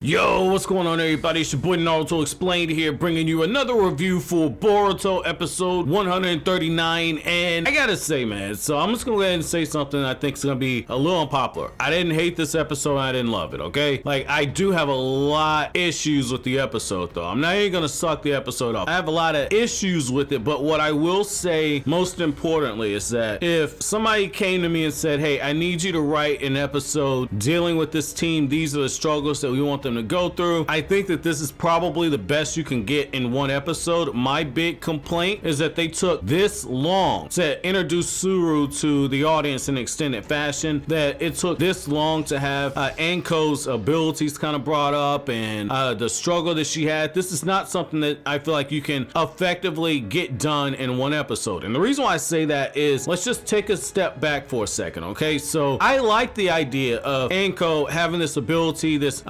Yo, what's going on everybody? It's your boy Naruto Explained here, bringing you another review for Boruto episode 139. And I gotta say, man, so I'm just gonna go ahead and say something I think is gonna be a little unpopular. I didn't hate this episode, I didn't love it, okay? Like, I do have a lot issues with the episode though. I'm not even gonna suck the episode off. I have a lot of issues with it, but what I will say most importantly is that if somebody came to me and said, hey, I need you to write an episode dealing with this team, these are the struggles that we want them to go through, I think that this is probably the best you can get in one episode. My big complaint is that they took this long to introduce Suru to the audience in extended fashion, that it took this long to have Enko's abilities kind of brought up and the struggle that she had. This is not something that I feel like you can effectively get done in one episode. And the reason why I say that is, let's just take a step back for a second, okay? So I like the idea of Enko having this ability, this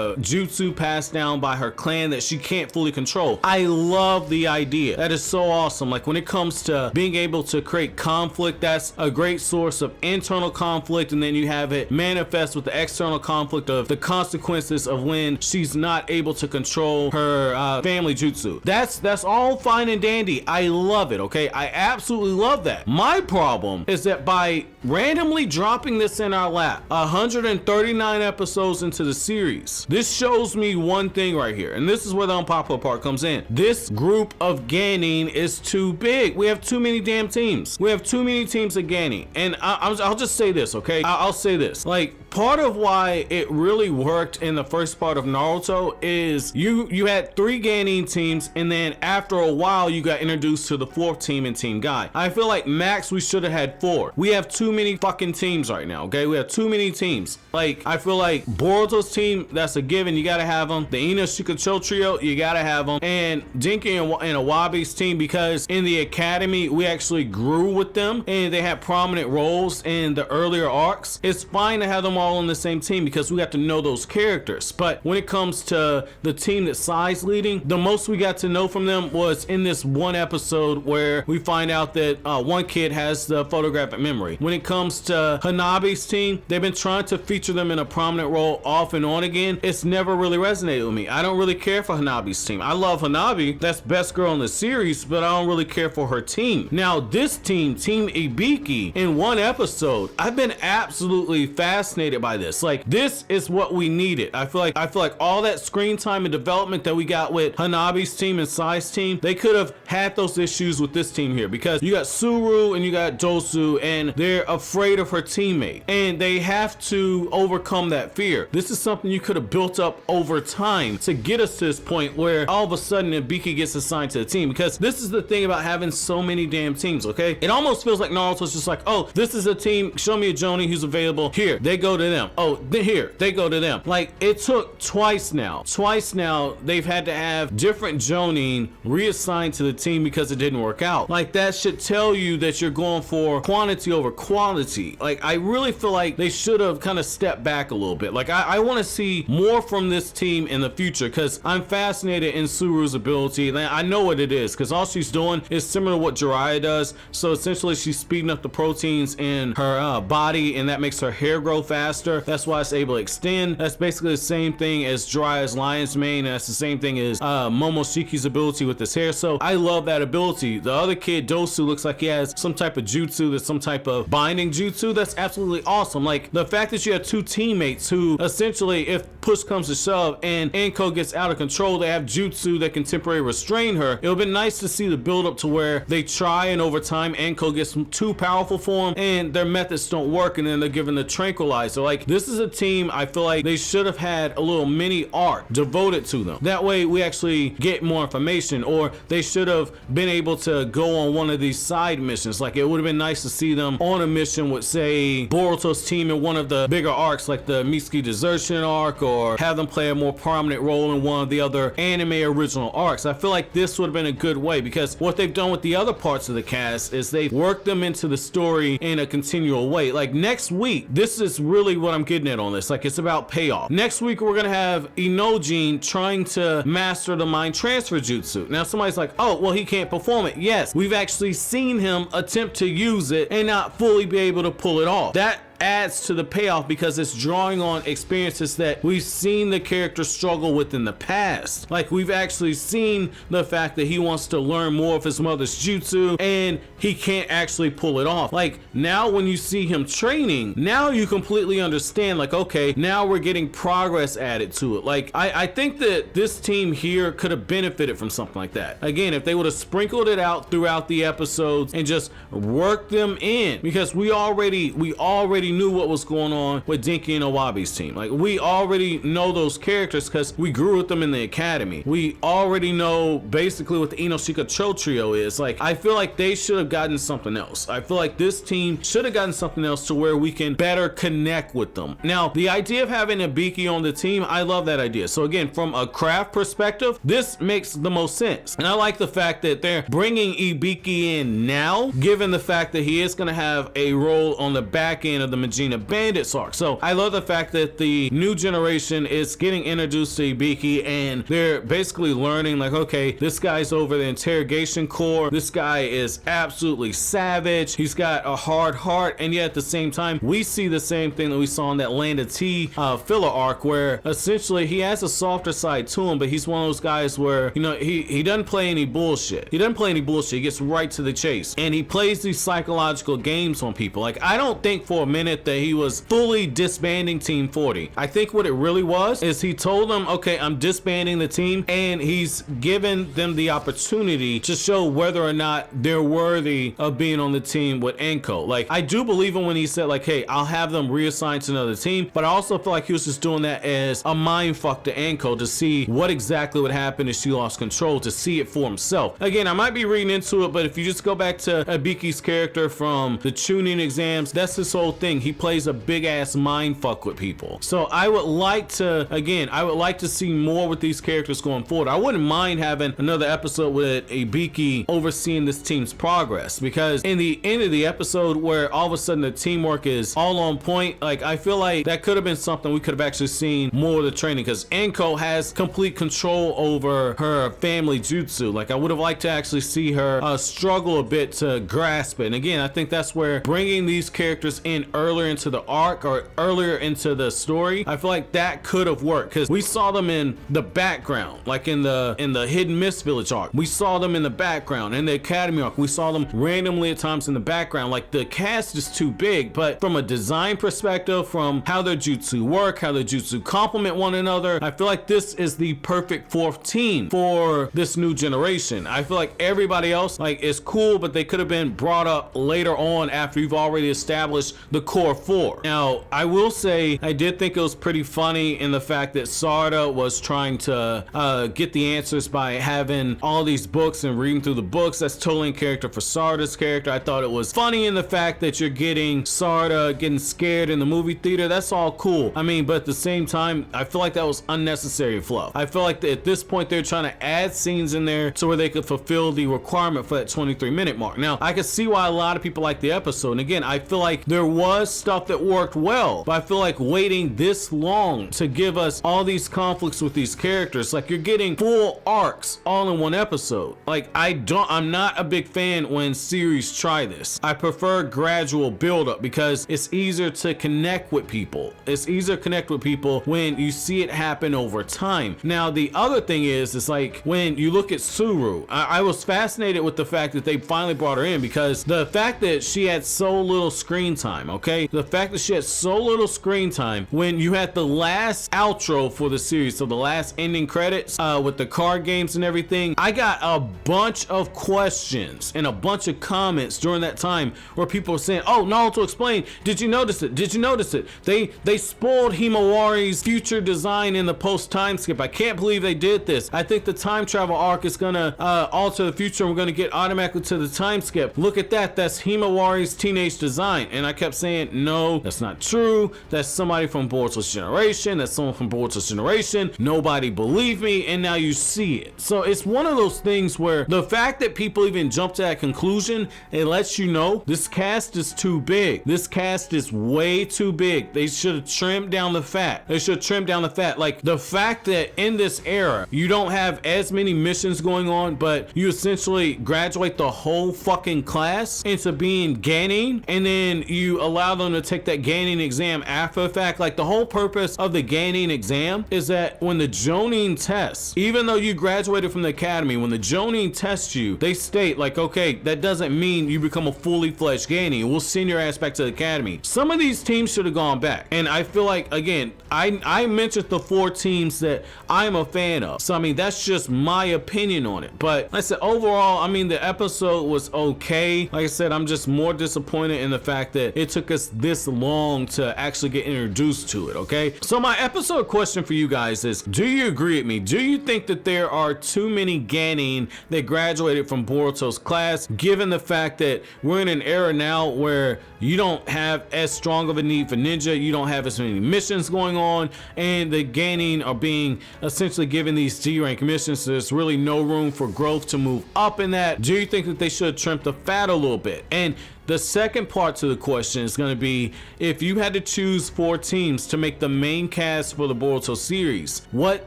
jutsu passed down by her clan that she can't fully control. I love the idea. That is so awesome. Like, when it comes to being able to create conflict, that's a great source of internal conflict, and then you have it manifest with the external conflict of the consequences of when she's not able to control her family jutsu. That's all fine and dandy. I love it, okay? I absolutely love that. My problem is that by randomly dropping this in our lap 139 episodes into the series, this shows me one thing right here, and this is where the unpopular part comes in. This group of Ganning is too big. We have too many damn teams. We have too many teams of Ganning. And I'll just say this, okay? I'll say this. Like, part of why it really worked in the first part of Naruto is you had 3 Ganning teams, and then after a while you got introduced to the 4th team in Team Guy. I feel like max we should have had 4. We have too many fucking teams right now, okay? We have too many teams. Like, I feel like Boruto's team, that's a given. You gotta have them. The Ina Shikacho trio, you gotta have them. And Dinky and Awabi's team, because in the academy we actually grew with them and they had prominent roles in the earlier arcs. It's fine to have them all on the same team because we got to know those characters. But when it comes to the team that Sai's leading, the most we got to know from them was in this one episode where we find out that one kid has the photographic memory. When it comes to Hanabi's team, they've been trying to feature them in a prominent role off and on again. It's never really resonated with me. I don't really care for Hanabi's team. I love Hanabi, that's best girl in the series, but I don't really care for her team. Now this team, Team Ibiki, in one episode, I've been absolutely fascinated by this. Like, this is what we needed. I feel like all that screen time and development that we got with Hanabi's team and Sai's team, they could have had those issues with this team here, because you got Suru and you got Dosu, and they're afraid of her teammate, and they have to overcome that fear. This is something you could have built up over time to get us to this point where all of a sudden Ibiki gets assigned to the team. Because this is the thing about having so many damn teams, okay? It almost feels like Naruto's just like, oh, this is a team, show me a Jonin who's available, here they go to them, oh, here they go to them. Like, it took twice now they've had to have different Jonin reassigned to the team because it didn't work out. Like, that should tell you that you're going for quantity over quality. Like, I really feel like they should have kind of stepped back a little bit. Like, I want to see more from this team in the future, because I'm fascinated in Suru's ability. And I know what it is, because all she's doing is similar to what Jiraiya does. So essentially she's speeding up the proteins in her body, and that makes her hair grow faster. That's why it's able to extend. That's basically the same thing as Jiraiya's lion's mane, and that's the same thing as Momoshiki's ability with his hair. So I love that ability. The other kid, Dosu, looks like he has some type of jutsu, that's some type of binding jutsu. That's absolutely awesome. Like, the fact that you have 2 teammates who essentially, if push comes to shove and Enko gets out of control, they have jutsu that can temporarily restrain her. It would be nice to see the build up to where they try, and over time Enko gets too powerful for them and their methods don't work, and then they're given the tranquilizer. Like, this is a team I feel like they should have had a little mini arc devoted to them. That way we actually get more information, or they should have been able to go on one of these side missions. Like, it would have been nice to see them on a mission with, say, Boruto's team in one of the bigger arcs, like the Mitsuki desertion arc, or have them play a more prominent role in one of the other anime original arcs. I feel like this would have been a good way, because what they've done with the other parts of the cast is they've worked them into the story in a continual way. Like, next week, this is really what I'm getting at on this. Like, it's about payoff. Next week we're gonna have Inojin trying to master the mind transfer jutsu. Now somebody's like, oh, well, he can't perform it. Yes, we've actually seen him attempt to use it and not fully be able to pull it off. That adds to the payoff because it's drawing on experiences that we've seen the character struggle with in the past. Like, we've actually seen the fact that he wants to learn more of his mother's jutsu and he can't actually pull it off. Like, now when you see him training, now you completely understand, like, okay, now we're getting progress added to it. Like, I think that this team here could have benefited from something like that. Again, if they would have sprinkled it out throughout the episodes and just worked them in, because we already knew what was going on with Dinky and Owabi's team. Like, we already know those characters because we grew with them in the academy. We already know basically what the Inoshika Cho trio is. Like, I feel like they should have gotten something else. I feel like this team should have gotten something else to where we can better connect with them. Now, the idea of having Ibiki on the team, I love that idea. So again, from a craft perspective, this makes the most sense. And I like the fact that they're bringing Ibiki in now, given the fact that he is going to have a role on the back end of the Majina Bandits arc. So I love the fact that the new generation is getting introduced to Ibiki and they're basically learning, like, okay, this guy's over the interrogation corps. This guy is absolutely savage. He's got a hard heart, and yet at the same time, we see the same thing that we saw in that Land of Tea filler arc, where essentially he has a softer side to him, but he's one of those guys where, you know, he doesn't play any bullshit. He doesn't play any bullshit. He gets right to the chase, and he plays these psychological games on people. Like, I don't think for a minute that he was fully disbanding Team 40. I think what it really was is he told them, okay, I'm disbanding the team, and he's given them the opportunity to show whether or not they're worthy of being on the team with Enko. Like, I do believe him when he said, like, hey, I'll have them reassigned to another team, but I also feel like he was just doing that as a mind fuck to Enko to see what exactly would happen if she lost control, to see it for himself. Again, I might be reading into it, but if you just go back to Ibiki's character from the Chunin exams, that's his whole thing. He plays a big ass mind fuck with people. So I would like to, again, I would like to see more with these characters going forward. I wouldn't mind having another episode with Ibiki overseeing this team's progress, because in the end of the episode where all of a sudden the teamwork is all on point, like, I feel like that could have been something we could have actually seen more of the training, because Enko has complete control over her family jutsu. Like, I would have liked to actually see her struggle a bit to grasp it. And again, I think that's where bringing these characters in earlier into the arc or earlier into the story, I feel like that could have worked, because we saw them in the background, like in the Hidden Mist Village arc. We saw them in the background. In the Academy arc, we saw them randomly at times in the background. Like, the cast is too big, but from a design perspective, from how their jutsu work, how their jutsu complement one another, I feel like this is the perfect fourth team for this new generation. I feel like everybody else, like, is cool, but they could have been brought up later on after you've already established the core four. Now, I will say, I did think it was pretty funny in the fact that Sarda was trying to get the answers by having all these books and reading through the books. That's totally in character for Sarda's character. I thought it was funny in the fact that you're getting Sarda getting scared in the movie theater. That's all cool. I mean, but at the same time, I feel like that was unnecessary fluff. I feel like at this point they're trying to add scenes in there so where they could fulfill the requirement for that 23-minute mark. Now, I can see why a lot of people like the episode, and again, I feel like there was stuff that worked well, but I feel like waiting this long to give us all these conflicts with these characters, like, you're getting full arcs all in one episode. Like, I'm not a big fan when series try this. I prefer gradual build up because it's easier to connect with people. It's easier to connect with people when you see it happen over time. Now, the other thing is, it's like when you look at Suru, I was fascinated with the fact that they finally brought her in, because the fact that she had so little screen time, okay? The fact that she had so little screen time when you had the last outro for the series, so the last ending credits with the card games and everything, I got a bunch of questions and a bunch of comments during that time where people were saying, oh, Naruto explained, did you notice it? Did you notice it? They spoiled Himawari's future design in the post time skip. I can't believe they did this. I think the time travel arc is gonna alter the future and we're gonna get automatically to the time skip. Look at that, that's Himawari's teenage design. And I kept saying, no, that's not true. That's somebody from Boruto's generation. That's someone from Boruto's generation. Nobody believed me, and now you see it. So it's one of those things where the fact that people even jump to that conclusion, it lets you know this cast is too big. This cast is way too big. They should have trimmed down the fat. They should trim down the fat. Like, the fact that in this era, you don't have as many missions going on, but you essentially graduate the whole fucking class into being Ganin, and then you allow allow them to take that gaining exam after the fact. Like, the whole purpose of the gaining exam is that when the Jonin tests, even though you graduated from the academy, when the Jonin tests you, they state like, okay, that doesn't mean you become a fully fledged gaining. We'll send your ass back to the academy. Some of these teams should have gone back. And I feel like, again, I mentioned the 4 teams that I'm a fan of. So, I mean, that's just my opinion on it. But like I said, overall, I mean, the episode was okay. Like I said, I'm just more disappointed in the fact that it took us this long to actually get introduced to it, okay? So my episode question for you guys is, do you agree with me? Do you think that there are too many Ganin that graduated from Boruto's class, given the fact that we're in an era now where you don't have as strong of a need for ninja, you don't have as many missions going on, and the Ganin are being essentially given these D rank missions, so there's really no room for growth to move up in that? Do you think that they should trim the fat a little bit? And the second part to the question is going to be, if you had to choose 4 teams to make the main cast for the Boruto series, what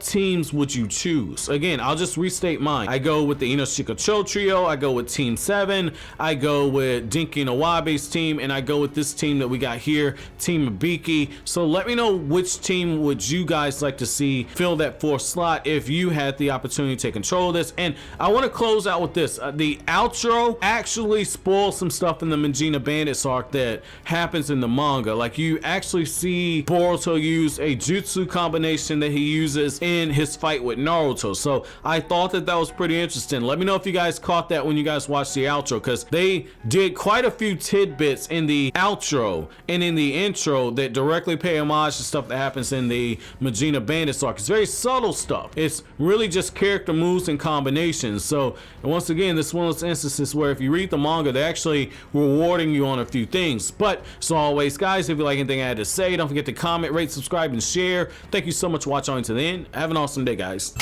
teams would you choose? Again, I'll just restate mine. I go with the Inoshika trio, I go with Team 7, I go with Dinky and Owabe's team, and I go with this team that we got here, Team Ibiki. So let me know which team would you guys like to see fill that 4th slot if you had the opportunity to take control of this. And I want to close out with this. The outro actually spoils some stuff in the Magina Bandits arc that happens in the manga. Like, you actually see Boruto use a jutsu combination that he uses in his fight with Naruto. So I thought that that was pretty interesting. Let me know if you guys caught that when you guys watched the outro, because they did quite a few tidbits in the outro and in the intro that directly pay homage to stuff that happens in the Magina Bandits arc. It's very subtle stuff. It's really just character moves and combinations. So once again, this is one of those instances where if you read the manga, they actually rewarding you on a few things. But as always, guys, if you like anything I had to say, don't forget to comment, rate, subscribe, and share. Thank you so much for watching until the end. Have an awesome day, guys.